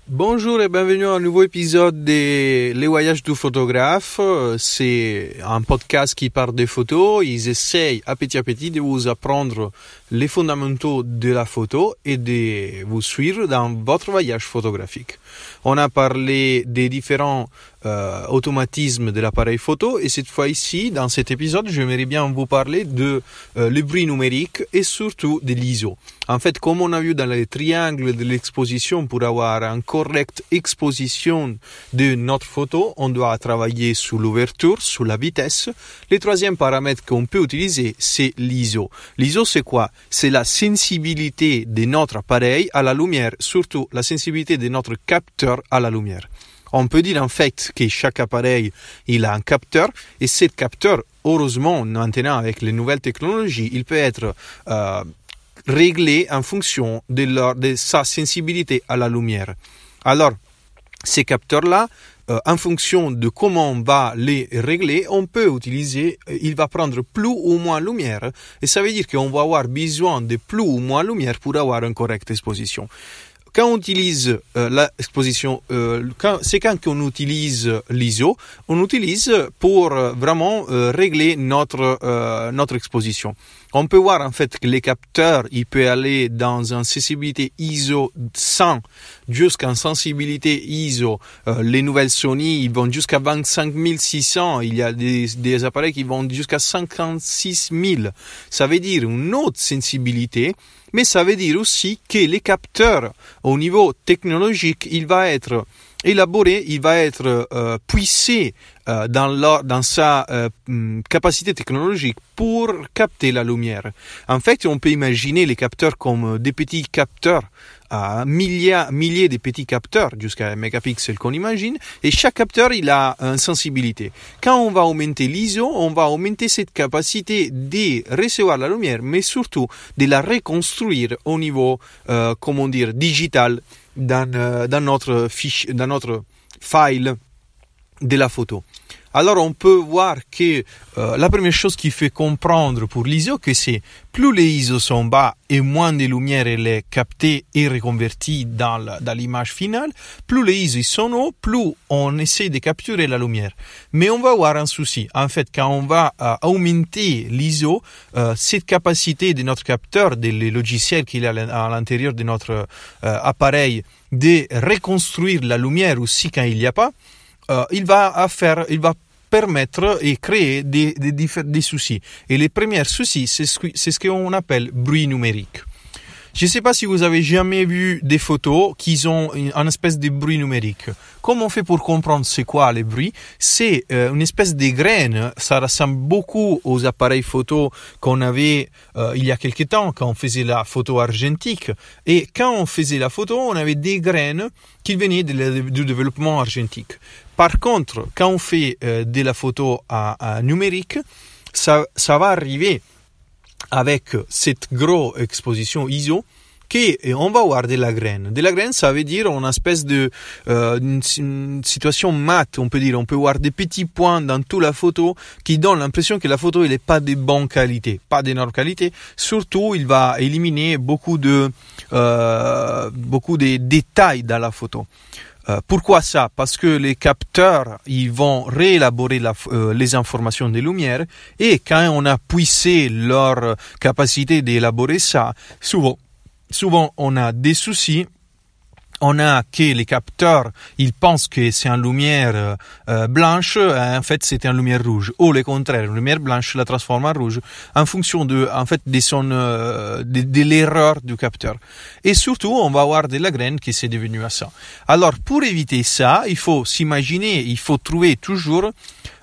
Bonjour et bienvenue à un nouveau épisode de Les Voyages du photographe. C'est un podcast qui parle des photos. Ils essayent à petit de vous apprendre les fondamentaux de la photo et de vous suivre dans votre voyage photographique. On a parlé des différents automatismes de l'appareil photo et cette fois-ci, dans cet épisode, j'aimerais bien vous parler de le bruit numérique et surtout de l'ISO. En fait, comme on a vu dans les triangles de l'exposition, pour avoir une correcte exposition de notre photo, on doit travailler sur l'ouverture, sur la vitesse. Le troisième paramètre qu'on peut utiliser, c'est l'ISO. L'ISO, c'est quoi? C'est la sensibilité de notre appareil à la lumière, surtout la sensibilité de notre capteur à la lumière. On peut dire en fait que chaque appareil, il a un capteur et ce capteur, heureusement, maintenant avec les nouvelles technologies, il peut être réglé en fonction de sa sensibilité à la lumière. Alors, ces capteurs-là, en fonction de comment on va les régler, on peut utiliser, il va prendre plus ou moins lumière, et ça veut dire qu'on va avoir besoin de plus ou moins lumière pour avoir une correcte exposition. Quand on utilise l'exposition, c'est quand on utilise l'ISO, on utilise pour vraiment régler notre exposition. On peut voir en fait que les capteurs, il peut aller dans une sensibilité ISO 100 jusqu'à une sensibilité ISO. Les nouvelles Sony, ils vont jusqu'à 25600. Il y a des appareils qui vont jusqu'à 56000. Ça veut dire une autre sensibilité. Mais ça veut dire aussi que les capteurs, au niveau technologique, il va être élaboré, il va être puissé dans sa capacité technologique pour capter la lumière. En fait, on peut imaginer les capteurs comme des petits capteurs, milliers de petits capteurs jusqu'à 1 mégapixel qu'on imagine, et chaque capteur il a une sensibilité. Quand on va augmenter l'ISO, on va augmenter cette capacité de recevoir la lumière, mais surtout de la reconstruire au niveau, digital dans notre fichier, dans notre file de la photo. Alors on peut voir que la première chose qui fait comprendre pour l'ISO que c'est plus les ISO sont bas et moins de lumière elle est captée et reconvertie dans l'image finale, plus les ISO sont hauts, plus on essaie de capturer la lumière. Mais on va avoir un souci. En fait, quand on va augmenter l'ISO, cette capacité de notre capteur, des logiciels qu'il y a à l'intérieur de notre appareil, de reconstruire la lumière aussi quand il n'y a pas, il va permettre et créer des soucis. Et les premiers soucis, c'est ce qu'on appelle bruit numérique. Je ne sais pas si vous avez jamais vu des photos qui ont une espèce de bruit numérique. Comment on fait pour comprendre c'est quoi le bruit? C'est une espèce de graine. Ça ressemble beaucoup aux appareils photo qu'on avait il y a quelque temps quand on faisait la photo argentique. Et quand on faisait la photo, on avait des graines qui venaient du développement argentique. Par contre, quand on fait de la photo à numérique, ça va arriver avec cette grosse exposition ISO qu'on va avoir de la graine. De la graine, ça veut dire une espèce de une situation mate, on peut dire. On peut voir des petits points dans toute la photo qui donnent l'impression que la photo elle n'est pas de bonne qualité, pas d'énorme qualité. Surtout, il va éliminer beaucoup de détails dans la photo. Pourquoi ça? Parce que les capteurs, ils vont réélaborer les informations des lumières et quand on a puissé leur capacité d'élaborer ça, souvent on a des soucis. On a que les capteurs, ils pensent que c'est une lumière blanche, en fait c'est une lumière rouge. Ou le contraire, une lumière blanche la transforme en rouge en fonction de l'erreur du capteur. Et surtout, on va avoir de la graine qui s'est devenue à ça. Alors, pour éviter ça, il faut s'imaginer, il faut trouver toujours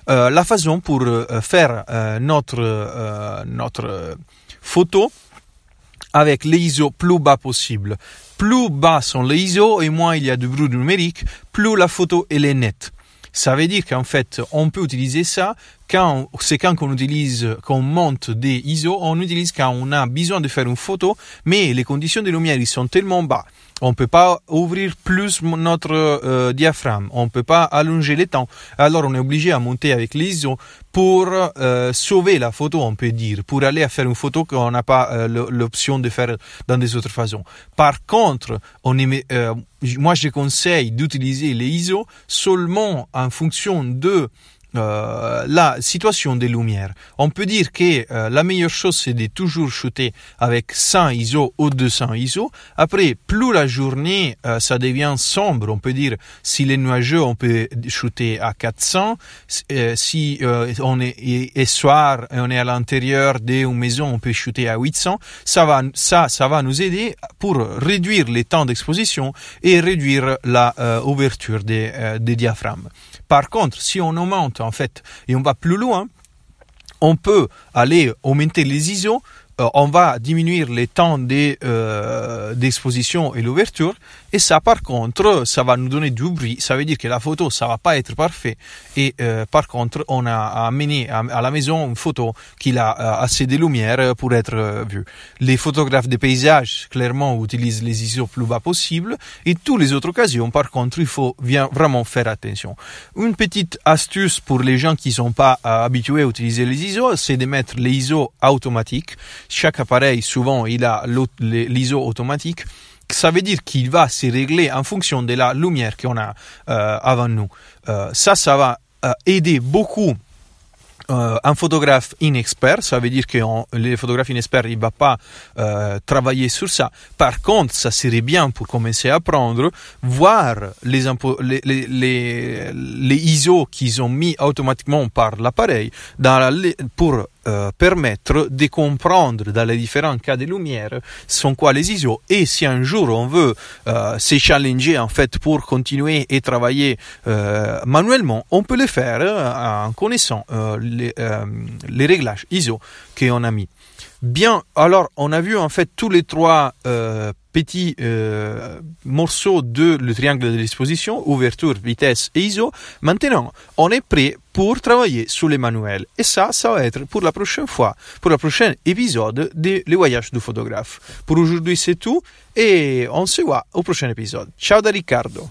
la façon pour faire notre photo avec les ISO plus bas possible. Plus bas sont les ISO et moins il y a de bruit numérique, plus la photo elle est nette. Ça veut dire qu'en fait, on peut utiliser ça quand on monte des ISO, on utilise quand on a besoin de faire une photo, mais les conditions de lumière ils sont tellement bas. On ne peut pas ouvrir plus notre diaphragme, on ne peut pas allonger les temps. Alors on est obligé à monter avec l'ISO pour sauver la photo, on peut dire, pour aller à faire une photo qu'on n'a pas l'option de faire dans des autres façons. Par contre, moi je conseille d'utiliser les ISO seulement en fonction de la situation des lumières. On peut dire que la meilleure chose c'est de toujours shooter avec 100 ISO ou 200 ISO. Après, plus la journée ça devient sombre, on peut dire s'il est nuageux, on peut shooter à 400. Si on est soir et on est à l'intérieur d'une maison, on peut shooter à 800. Ça va nous aider pour réduire les temps d'exposition et réduire la ouverture des diaphragmes. Par contre, si on augmente en fait et on va plus loin, on peut aller augmenter les ISO, on va diminuer les temps d'exposition et l'ouverture, et ça par contre, ça va nous donner du bruit, ça veut dire que la photo, ça va pas être parfait, et par contre, on a amené à la maison une photo qui a assez de lumière pour être vue. Les photographes de paysages, clairement, utilisent les ISO plus bas possible, et toutes les autres occasions, par contre, il faut vraiment faire attention. Une petite astuce pour les gens qui sont pas habitués à utiliser les ISO, c'est de mettre les ISO automatiques. Chaque appareil, souvent, il a l'ISO automatique. Ça veut dire qu'il va se régler en fonction de la lumière qu'on a avant nous. Ça va aider beaucoup un photographe inexpert. Ça veut dire que les photographes inexperts, il ne va pas travailler sur ça. Par contre, ça serait bien pour commencer à apprendre, voir les ISO qu'ils ont mis automatiquement par l'appareil pour permettre de comprendre dans les différents cas de lumière sont quoi les ISO, et si un jour on veut se challenger en fait pour continuer et travailler manuellement, on peut le faire en connaissant les réglages ISO qu'on a mis. Bien, alors on a vu en fait tous les trois petits morceaux de le triangle de l'exposition, ouverture, vitesse et ISO. Maintenant, on est prêt pour travailler sur les manuels. Et ça va être pour la prochaine fois, pour le prochain épisode de Les Voyages du photographe. Pour aujourd'hui, c'est tout et on se voit au prochain épisode. Ciao da Riccardo.